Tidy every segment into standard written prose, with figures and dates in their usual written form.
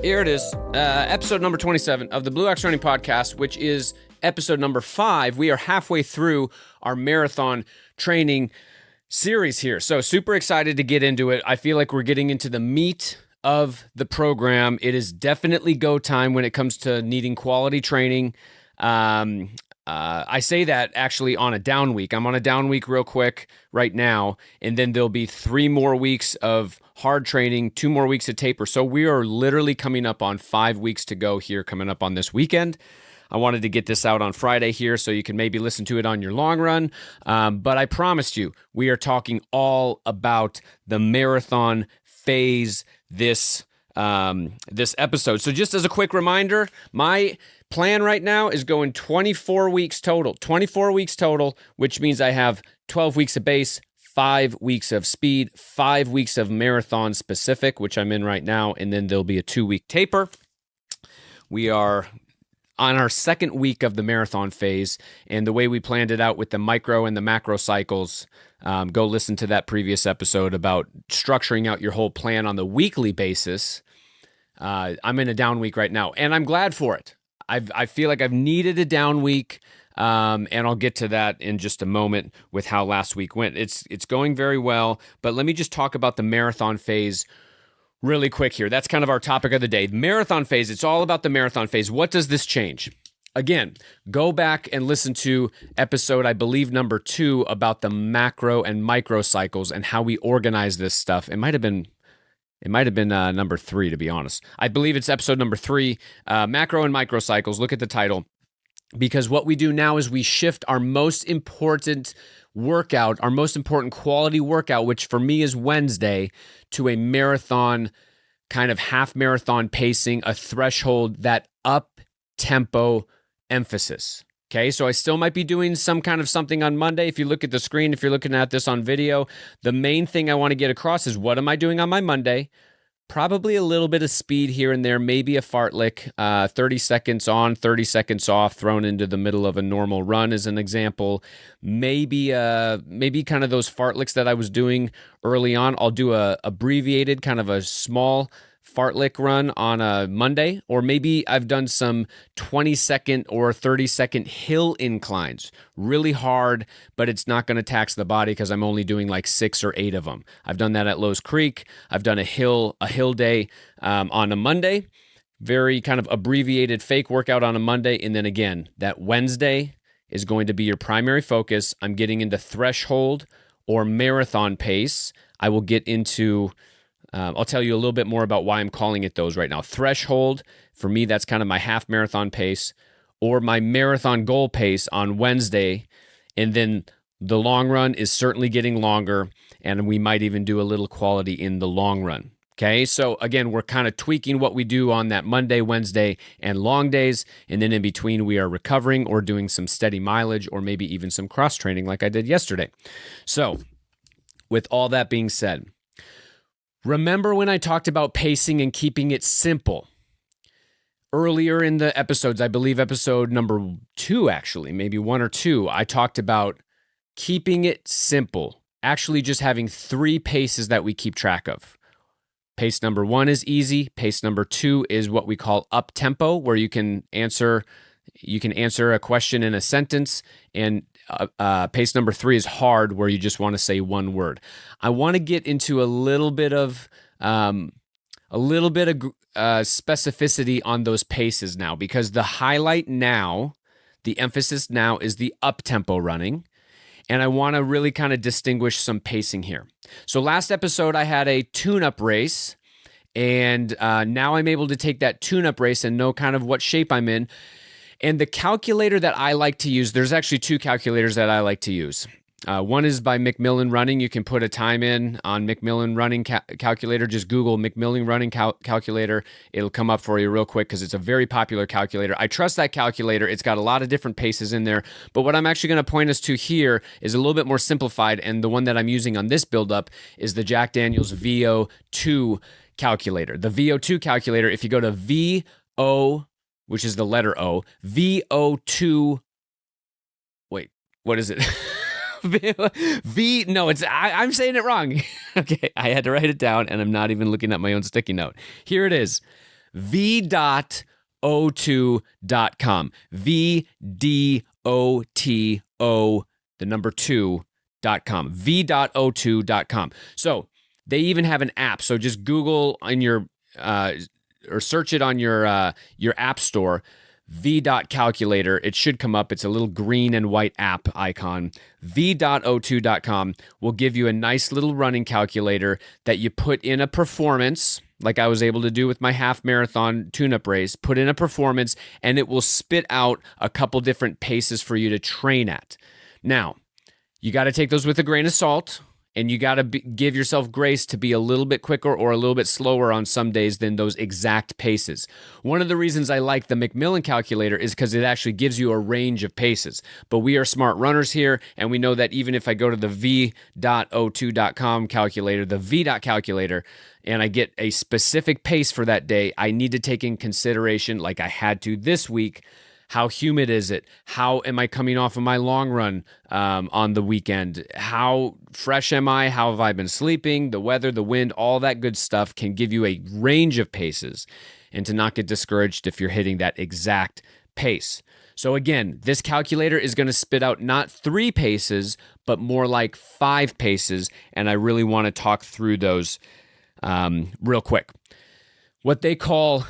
Here it is, episode number 27 of the Blue Ox Running Podcast, which is episode number 5. We are halfway through our marathon training series here. So super excited to get into it. I feel like we're getting into the meat of the program. It is definitely go time when it comes to needing quality training. I say that actually on a down week. I'm on a down week real quick right now, and then there'll be 3 more weeks of hard training, 2 more weeks of taper. So we are literally coming up on 5 weeks to go here, coming up on this weekend. I wanted to get this out on Friday here so you can maybe listen to it on your long run. But I promised you, we are talking all about the marathon phase this episode. So just as a quick reminder, my plan right now is going 24 weeks total. 24 weeks total, which means I have 12 weeks of base, 5 weeks of speed, 5 weeks of marathon specific, which I'm in right now, and then there'll be a 2-week taper. We are on our second week of the marathon phase, and the way we planned it out with the micro and the macro cycles, go listen to that previous episode about structuring out your whole plan on the weekly basis. I'm in a down week right now, and I'm glad for it. I feel like I've needed a down week, and I'll get to that in just a moment with how last week went. It's going very well, but let me just talk about the marathon phase really quick here. That's kind of our topic of the day. Marathon phase, it's all about the marathon phase. What does this change? Again, go back and listen to episode, I believe, number 2 about the macro and micro cycles and how we organize this stuff. It might have been number 3, to be honest. I believe it's episode number 3, macro and micro cycles. Look at the title, because what we do now is we shift our most important workout, our most important quality workout, which for me is Wednesday, to a marathon, kind of half marathon pacing, a threshold, that up tempo emphasis. Okay, so I still might be doing some kind of something on Monday. If you look at the screen, if you're looking at this on video, the main thing I want to get across is what am I doing on my Monday? Probably a little bit of speed here and there, maybe a fartlek, 30 seconds on, 30 seconds off, thrown into the middle of a normal run as an example. Maybe kind of those fartleks that I was doing early on. I'll do a abbreviated kind of a small fartlek run on a Monday, or maybe I've done some 20-second or 30-second hill inclines, really hard, but it's not going to tax the body because I'm only doing like 6 or 8 of them. I've done that at Lowe's Creek. I've done a hill day on a Monday, very kind of abbreviated fake workout on a Monday, and then again, that Wednesday is going to be your primary focus. I'm getting into threshold or marathon pace. I will get into I'll tell you a little bit more about why I'm calling it those right now. Threshold, for me, that's kind of my half marathon pace, or my marathon goal pace on Wednesday. And then the long run is certainly getting longer, and we might even do a little quality in the long run. Okay, so again, we're kind of tweaking what we do on that Monday, Wednesday, and long days. And then in between, we are recovering or doing some steady mileage, or maybe even some cross training like I did yesterday. So with all that being said, remember when I talked about pacing and keeping it simple? Earlier in the episodes, I believe episode number 2, actually, maybe 1 or 2, I talked about keeping it simple, actually just having 3 paces that we keep track of. Pace number 1 is easy. Pace number 2 is what we call up tempo, where you can answer a question in a sentence, and pace number 3 is hard, where you just want to say one word. I want to get into a little bit of specificity on those paces now, because the highlight now, the emphasis now is the up-tempo running, and I want to really kind of distinguish some pacing here. So last episode, I had a tune-up race, and now I'm able to take that tune-up race and know kind of what shape I'm in. And the calculator that I like to use, there's actually 2 calculators that I like to use. One is by Macmillan Running. You can put a time in on Macmillan Running calculator. Just Google Macmillan Running calculator. It'll come up for you real quick because it's a very popular calculator. I trust that calculator. It's got a lot of different paces in there. But what I'm actually going to point us to here is a little bit more simplified. And the one that I'm using on this buildup is the Jack Daniels VO2 calculator. The VO2 calculator, if you go to VO, which is the letter O, VO2, wait, what is it? I'm saying it wrong. Okay, I had to write it down, and I'm not even looking at my own sticky note. Here it is. v.o2.com. VDOTO, the number 2.com. v.o2.com. So they even have an app. So just Google on your or search it on your app store, v.calculator. It should come up. It's a little green and white app icon. v.o2.com will give you a nice little running calculator that you put in a performance, like I was able to do with my half marathon tune-up race, put in a performance, and it will spit out a couple different paces for you to train at. Now, you got to take those with a grain of salt, and you got to give yourself grace to be a little bit quicker or a little bit slower on some days than those exact paces. One of the reasons I like the Macmillan calculator is because it actually gives you a range of paces. But we are smart runners here, and we know that even if I go to the v.o2.com calculator, the v.calculator, and I get a specific pace for that day, I need to take in consideration, like I had to this week, how humid is it? How am I coming off of my long run on the weekend? How fresh am I? How have I been sleeping? The weather, the wind, all that good stuff can give you a range of paces, and to not get discouraged if you're hitting that exact pace. So again, this calculator is going to spit out not 3 paces, but more like 5 paces, and I really want to talk through those real quick. What they call,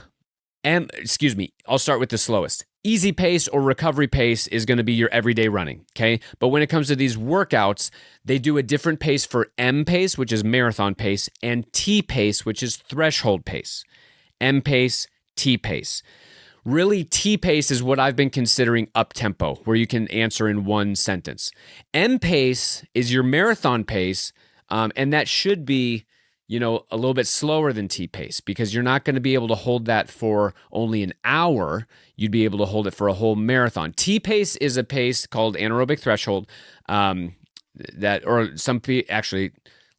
I'll start with the slowest. Easy pace or recovery pace is going to be your everyday running, okay? But when it comes to these workouts, they do a different pace for M pace, which is marathon pace, and T pace, which is threshold pace. M pace, T pace. Really, T pace is what I've been considering up tempo, where you can answer in one sentence. M pace is your marathon pace, and that should be a little bit slower than T pace, because you're not going to be able to hold that for only an hour. You'd be able to hold it for a whole marathon. T pace is a pace called anaerobic threshold, actually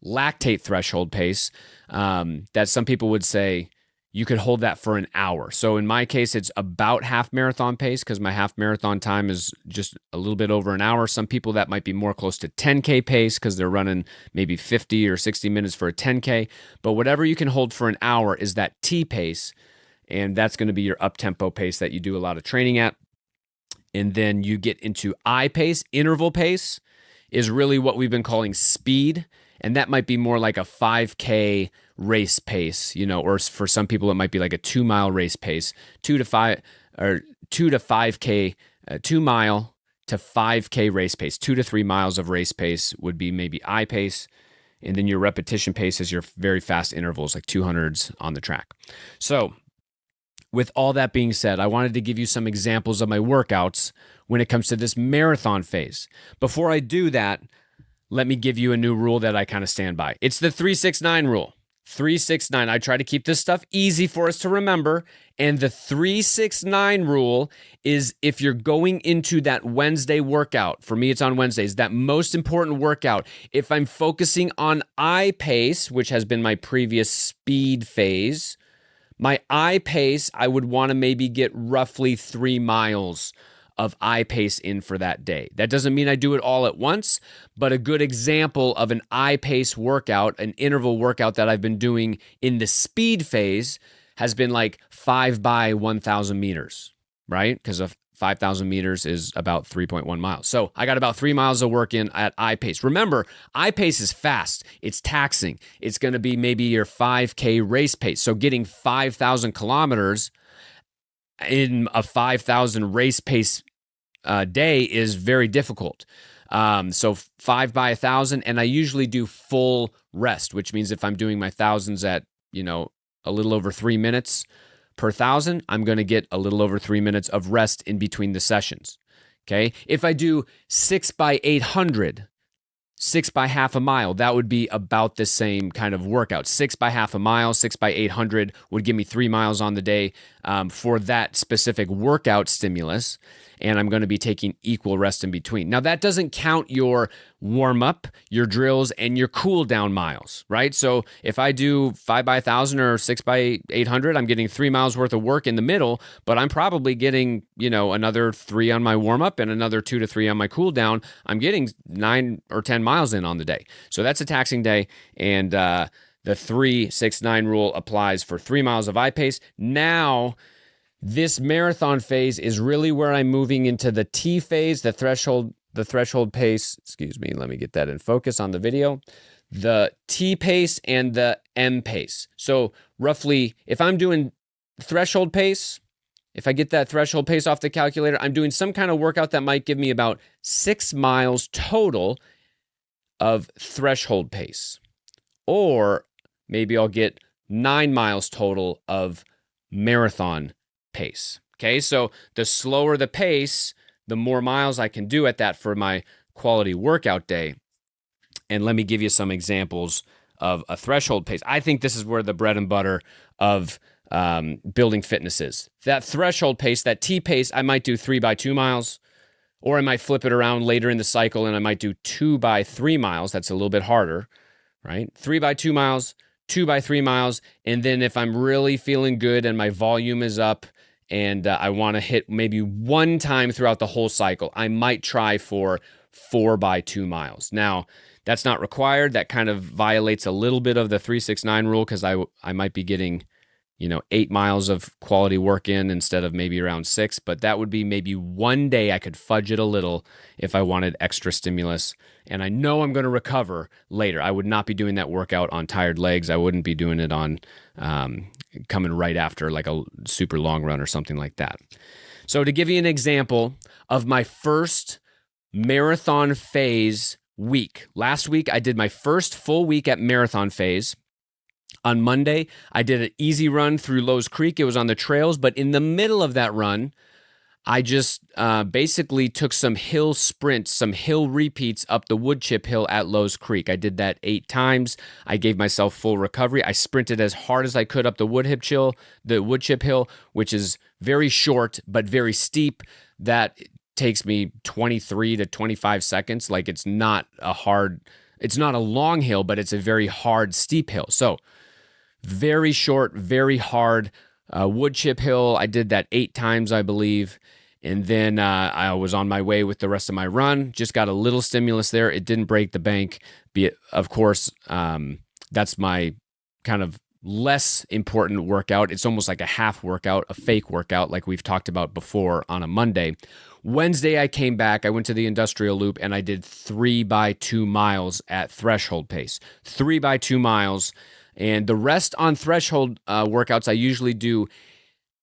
lactate threshold pace, that some people would say you could hold that for an hour. So in my case, it's about half marathon pace, because my half marathon time is just a little bit over an hour. Some people that might be more close to 10K pace, because they're running maybe 50 or 60 minutes for a 10K. But whatever you can hold for an hour is that T pace, and that's going to be your up-tempo pace that you do a lot of training at. And then you get into I pace. Interval pace is really what we've been calling speed, and that might be more like a 5K race pace, or for some people it might be like a 2-mile race pace. 2 to 5K, 2 mile to 5K race pace. 2 to 3 miles of race pace would be maybe I pace, and then your repetition pace is your very fast intervals, like 200s on the track. So with all that being said, I wanted to give you some examples of my workouts when it comes to this marathon phase. Before I do that, let me give you a new rule that I kind of stand by. It's the 369 rule. 369. I try to keep this stuff easy for us to remember. And the 369 rule is, if you're going into that Wednesday workout, for me it's on Wednesdays, that most important workout, if I'm focusing on I pace, which has been my previous speed phase, my I pace, I would want to maybe get roughly 3 miles of I pace in for that day. That doesn't mean I do it all at once, but a good example of an I pace workout, an interval workout that I've been doing in the speed phase, has been like 5 by 1,000 meters, right? Because 5,000 meters is about 3.1 miles. So I got about 3 miles of work in at I pace. Remember, I pace is fast. It's taxing. It's going to be maybe your 5K race pace. So getting 5,000 kilometers in a 5,000 race pace day is very difficult. So 5 by 1,000, and I usually do full rest, which means if I'm doing my thousands at, a little over 3 minutes per 1,000, I'm going to get a little over 3 minutes of rest in between the sessions. Okay. If I do 6 by 800, 6 by half a mile, that would be about the same kind of workout. 6 by half a mile, 6 by 800 would give me 3 miles on the day for that specific workout stimulus. And I'm going to be taking equal rest in between. Now, that doesn't count your warm-up, your drills, and your cool-down miles, right? So if I do 5 by 1,000 or 6 by 800, I'm getting 3 miles worth of work in the middle, but I'm probably getting, another 3 on my warm-up and another 2 to 3 on my cool-down. I'm getting 9 or 10 miles in on the day. So that's a taxing day, and the the 3-6-9 rule applies for 3 miles of I-pace. Now, this marathon phase is really where I'm moving into the T phase, the threshold pace. Excuse me, let me get that in focus on the video. The T pace and the M pace. So roughly, if I'm doing threshold pace, if I get that threshold pace off the calculator, I'm doing some kind of workout that might give me about 6 miles total of threshold pace. Or maybe I'll get 9 miles total of marathon pace. Okay, so the slower the pace, the more miles I can do at that for my quality workout day. And let me give you some examples of a threshold pace. I think this is where the bread and butter of building fitness is. That threshold pace, that T pace, I might do 3 by 2 miles, or I might flip it around later in the cycle and I might do 2 by 3 miles. That's a little bit harder, right? 3 by 2 miles, 2 by 3 miles. And then if I'm really feeling good and my volume is up and I want to hit maybe one time throughout the whole cycle, I might try for 4 by 2 miles. Now, that's not required. That kind of violates a little bit of the 3-6-9 rule because I might be getting 8 miles of quality work in instead of maybe around 6, but that would be maybe one day I could fudge it a little if I wanted extra stimulus. And I know I'm going to recover later. I would not be doing that workout on tired legs. I wouldn't be doing it on coming right after like a super long run or something like that. So to give you an example of my first marathon phase week, last week I did my first full week at marathon phase. On Monday, I did an easy run through Lowe's Creek. It was on the trails, but in the middle of that run, I just basically took some hill sprints, some hill repeats up the wood chip hill at Lowe's Creek. I did that 8 times. I gave myself full recovery. I sprinted as hard as I could up the wood chip hill, which is very short but very steep. That takes me 23 to 25 seconds. Like it's not a long hill, but it's a very hard, steep hill. So very short, very hard wood chip hill. I did that 8 times, I believe. And then I was on my way with the rest of my run. Just got a little stimulus there. It didn't break the bank. Of course, that's my kind of less important workout. It's almost like a half workout, a fake workout, like we've talked about before on a Monday. Wednesday, I came back. I went to the industrial loop and I did 3 by 2 miles at threshold pace. 3 by 2 miles. And the rest on threshold workouts, I usually do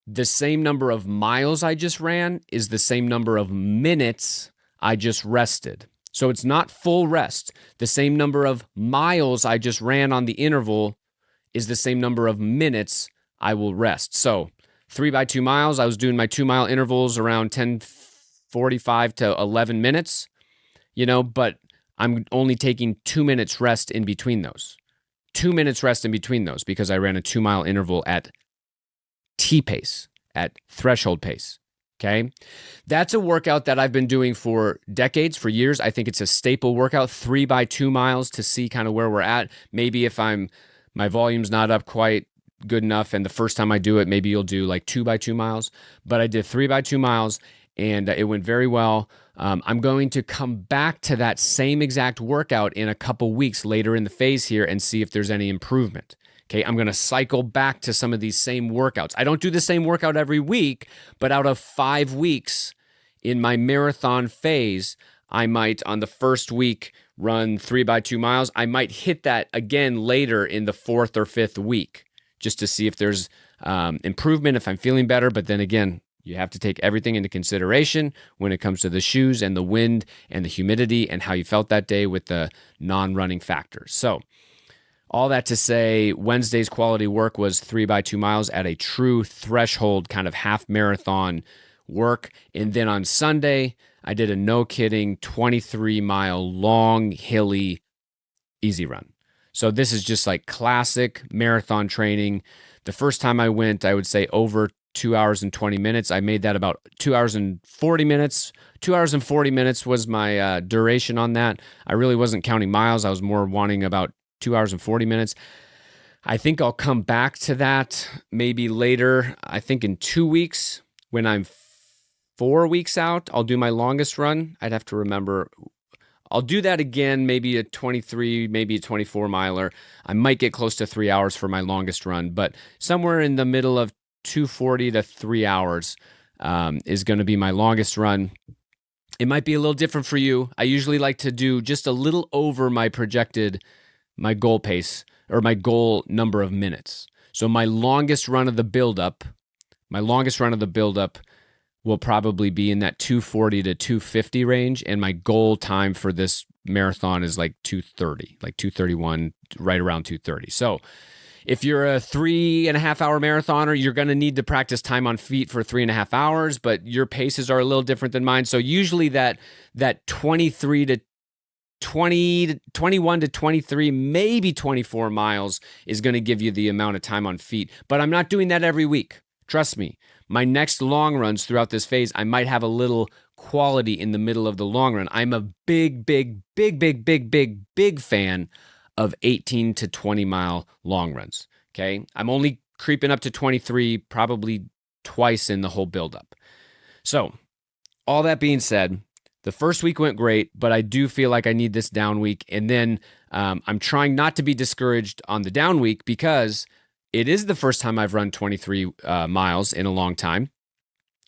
the same number of miles I just ran is the same number of minutes I just rested. So it's not full rest. The same number of miles I just ran on the interval is the same number of minutes I will rest. So 3 by 2 miles, I was doing my 2 mile intervals around 10:45 to 11 minutes, but I'm only taking 2 minutes rest in between those. 2 minutes rest in between those because I ran a 2 mile interval at T pace, at threshold pace. Okay. That's a workout that I've been doing for decades, for years. I think it's a staple workout, 3 by 2 miles to see kind of where we're at. Maybe if my volume's not up quite good enough and the first time I do it, maybe you'll do like 2 by 2 miles, but I did 3 by 2 miles and it went very well. I'm going to come back to that same exact workout in a couple weeks later in the phase here and see if there's any improvement. Okay, I'm going to cycle back to some of these same workouts. I don't do the same workout every week, but out of 5 weeks in my marathon phase, I might on the first week run 3 by 2 miles. I might hit that again later in the 4th or 5th week just to see if there's improvement, if I'm feeling better. But then again, you have to take everything into consideration when it comes to the shoes and the wind and the humidity and how you felt that day with the non-running factors. So all that to say, Wednesday's quality work was 3 by 2 miles at a true threshold kind of half marathon work. And then on Sunday, I did a no kidding 23-mile long, hilly, easy run. So this is just like classic marathon training. The first time I went, I would say over 2 hours and 20 minutes. I made that about 2 hours and 40 minutes. 2 hours and 40 minutes was my duration on that. I really wasn't counting miles. I was more wanting about 2 hours and 40 minutes. I think I'll come back to that maybe later. I think in 2 weeks when I'm 4 weeks out, I'll do my longest run. I'd have to remember I'll do that again, maybe a 23, maybe a 24 miler. I might get close to 3 hours for my longest run, but somewhere in the middle of 240 to 3 hours is going to be my longest run. It might be a little different for you. I usually like to do just a little over my goal pace or my goal number of minutes. So my longest run of the buildup will probably be in that 240 to 250 range. And my goal time for this marathon is like 230, like 231, right around 230. So if you're a 3.5 hour marathoner, you're going to need to practice time on feet for 3.5 hours, but your paces are a little different than mine. So usually that 23 to 20, 21 to 23, maybe 24 miles is going to give you the amount of time on feet. But I'm not doing that every week. Trust me. My next long runs throughout this phase, I might have a little quality in the middle of the long run. I'm a big fan of 18 to 20 mile long runs. Okay. I'm only creeping up to 23, probably twice in the whole buildup. So, all that being said, the first week went great, but I do feel like I need this down week. And then I'm trying not to be discouraged on the down week because it is the first time I've run 23 miles in a long time,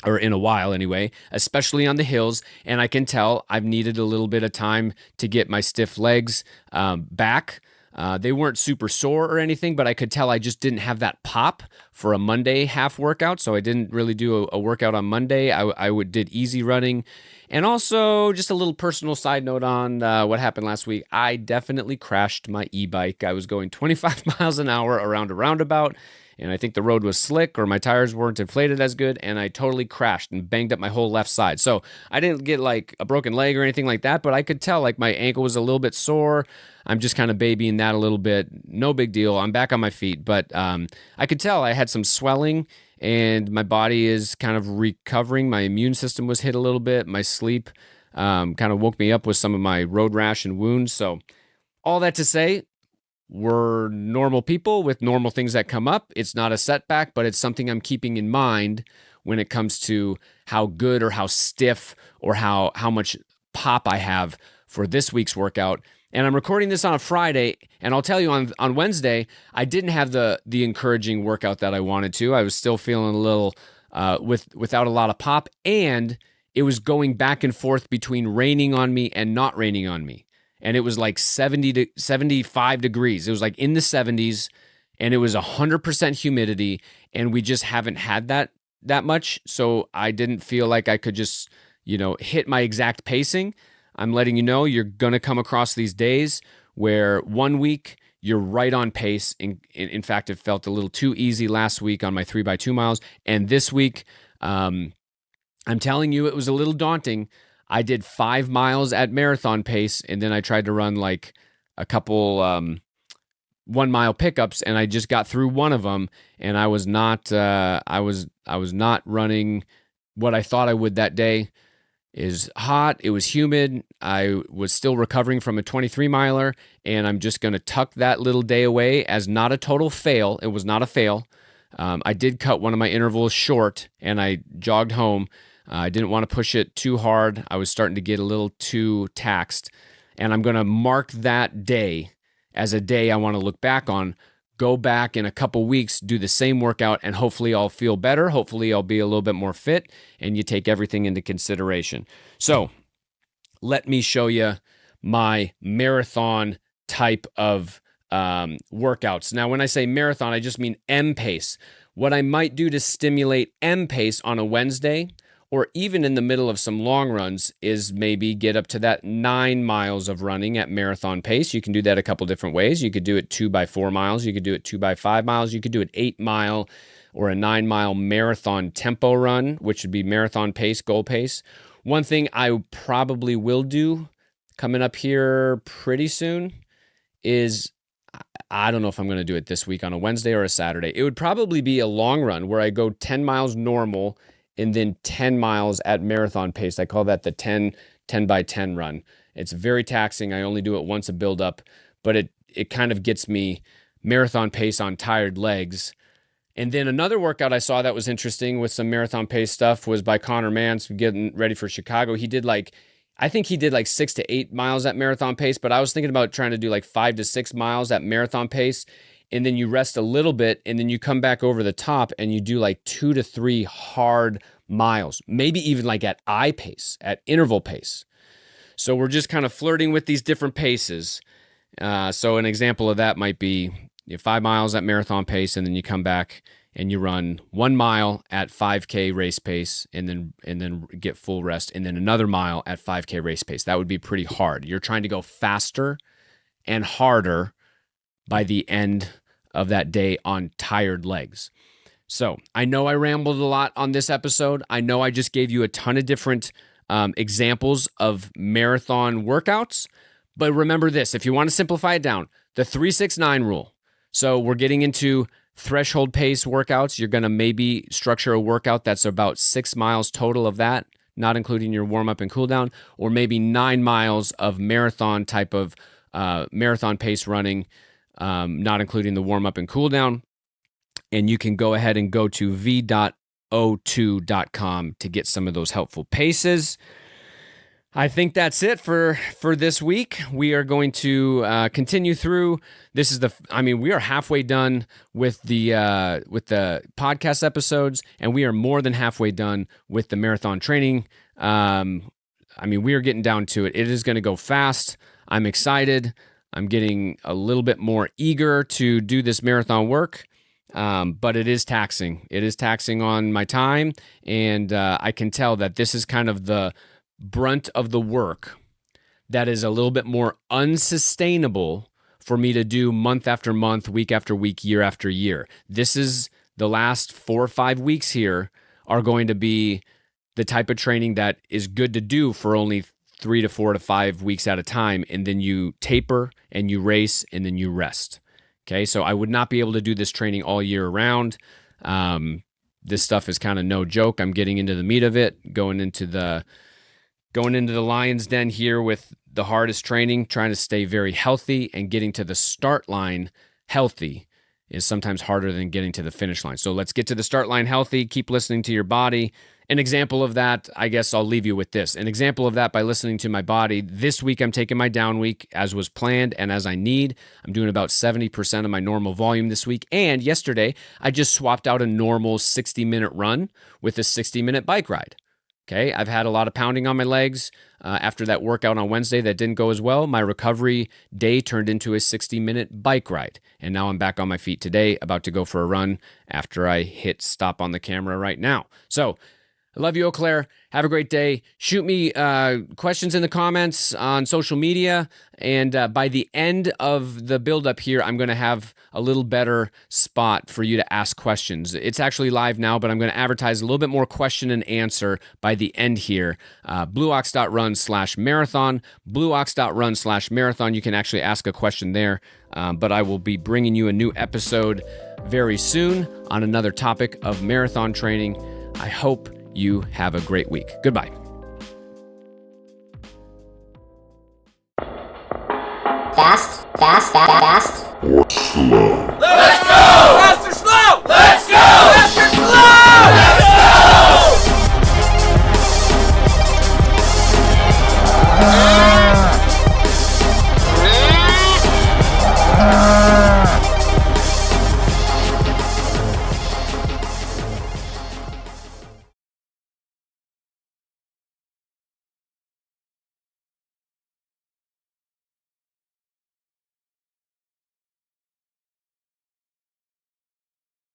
or in a while anyway, especially on the hills. And I can tell I've needed a little bit of time to get my stiff legs back. They weren't super sore or anything, but I could tell I just didn't have that pop for a Monday half workout. So I didn't really do a workout on Monday. I did easy running. And also, just a little personal side note on what happened last week. I definitely crashed my e-bike. I was going 25 miles an hour around a roundabout, and I think the road was slick or my tires weren't inflated as good, and I totally crashed and banged up my whole left side. So I didn't get like a broken leg or anything like that, but I could tell like my ankle was a little bit sore. I'm just kind of babying that a little bit. No big deal. I'm back on my feet, but I could tell I had some swelling and my body is kind of recovering. My immune system was hit a little bit. My sleep kind of woke me up with some of my road rash and wounds. So all that to say, we're normal people with normal things that come up. It's not a setback, but it's something I'm keeping in mind when it comes to how good or how stiff or how much pop I have for this week's workout. And I'm recording this on a Friday, and I'll tell you on Wednesday, I didn't have the encouraging workout that I wanted to. I was still feeling a little without a lot of pop, and it was going back and forth between raining on me and not raining on me. And it was like 70 to 75 degrees. It was like in the 70s, and it was 100% humidity, and we just haven't had that much. So I didn't feel like I could just, hit my exact pacing. I'm letting you know you're going to come across these days where one week you're right on pace. In fact, it felt a little too easy last week on my 3x2 miles. And this week, I'm telling you, it was a little daunting. I did 5 miles at marathon pace, and then I tried to run like a couple 1 mile pickups, and I just got through one of them, and I was not not running what I thought I would that day. Is hot. It was humid. I was still recovering from a 23 miler, and I'm just going to tuck that little day away as not a total fail. It was not a fail. I did cut one of my intervals short, and I jogged home. I didn't want to push it too hard. I was starting to get a little too taxed, and I'm going to mark that day as a day I want to look back on. Go back in a couple weeks, do the same workout, and hopefully I'll feel better. Hopefully I'll be a little bit more fit, and you take everything into consideration. So let me show you my marathon type of workouts. Now, when I say marathon, I just mean M pace. What I might do to stimulate M pace on a Wednesday, or even in the middle of some long runs, is maybe get up to that 9 miles of running at marathon pace. You can do that a couple different ways. You could do it 2x4 miles. You could do it 2x5 miles. You could do an 8 mile or a 9 mile marathon tempo run, which would be marathon pace, goal pace. One thing I probably will do coming up here pretty soon is, I don't know if I'm going to do it this week on a Wednesday or a Saturday. It would probably be a long run where I go 10 miles normal and then 10 miles at marathon pace. I call that the 10 by 10 run. It's very taxing. I only do it once a buildup, but it kind of gets me marathon pace on tired legs. And then another workout I saw that was interesting with some marathon pace stuff was by Connor Mance getting ready for Chicago. He did like, I think he did like 6 to 8 miles at marathon pace, but I was thinking about trying to do like 5 to 6 miles at marathon pace. And then you rest a little bit, and then you come back over the top and you do like 2 to 3 hard miles, maybe even like at I pace, at interval pace. So we're just kind of flirting with these different paces. So an example of that might be 5 miles at marathon pace, and then you come back and you run 1 mile at 5K race pace, and then get full rest, and then another mile at 5K race pace. That would be pretty hard. You're trying to go faster and harder by the end of that day on tired legs. So I know I rambled a lot on this episode. I know I just gave you a ton of different examples of marathon workouts, but remember this, if you want to simplify it down, the 3-6-9 rule. So we're getting into threshold pace workouts. You're going to maybe structure a workout that's about 6 miles total of that, not including your warm up and cool down, or maybe 9 miles of marathon type of marathon pace running, not including the warm up and cool down. And you can go ahead and go to v.o2.com to get some of those helpful paces. I think that's it for this week. We are going to continue through. We are halfway done with the podcast episodes, and we are more than halfway done with the marathon training. We are getting down to it. It is going to go fast. I'm excited. I'm getting a little bit more eager to do this marathon work, but it is taxing. It is taxing on my time, and I can tell that this is kind of the brunt of the work that is a little bit more unsustainable for me to do month after month, week after week, year after year. This is the last 4 or 5 weeks here are going to be the type of training that is good to do for only 3 to 4 to 5 weeks at a time. And then you taper and you race and then you rest. Okay. So I would not be able to do this training all year round. This stuff is kind of no joke. I'm getting into the meat of it, going into the lion's den here with the hardest training, trying to stay very healthy, and getting to the start line healthy is sometimes harder than getting to the finish line. So let's get to the start line healthy. Keep listening to your body. An example of that, I guess I'll leave you with this. An example of that by listening to my body. This week, I'm taking my down week as was planned and as I need. I'm doing about 70% of my normal volume this week. And yesterday, I just swapped out a normal 60-minute run with a 60-minute bike ride. Okay, I've had a lot of pounding on my legs after that workout on Wednesday that didn't go as well. My recovery day turned into a 60-minute bike ride. And now I'm back on my feet today, about to go for a run after I hit stop on the camera right now. So I love you, Eau Claire. Have a great day. Shoot me questions in the comments on social media. And by the end of the buildup here, I'm going to have a little better spot for you to ask questions. It's actually live now, but I'm going to advertise a little bit more question and answer by the end here. blueox.run/marathon, blueox.run/marathon. You can actually ask a question there. But I will be bringing you a new episode very soon on another topic of marathon training. I hope you have a great week. Goodbye. Fast. Or slow. Let's go! Fast or slow? Let's go! Fast or slow? Let's go!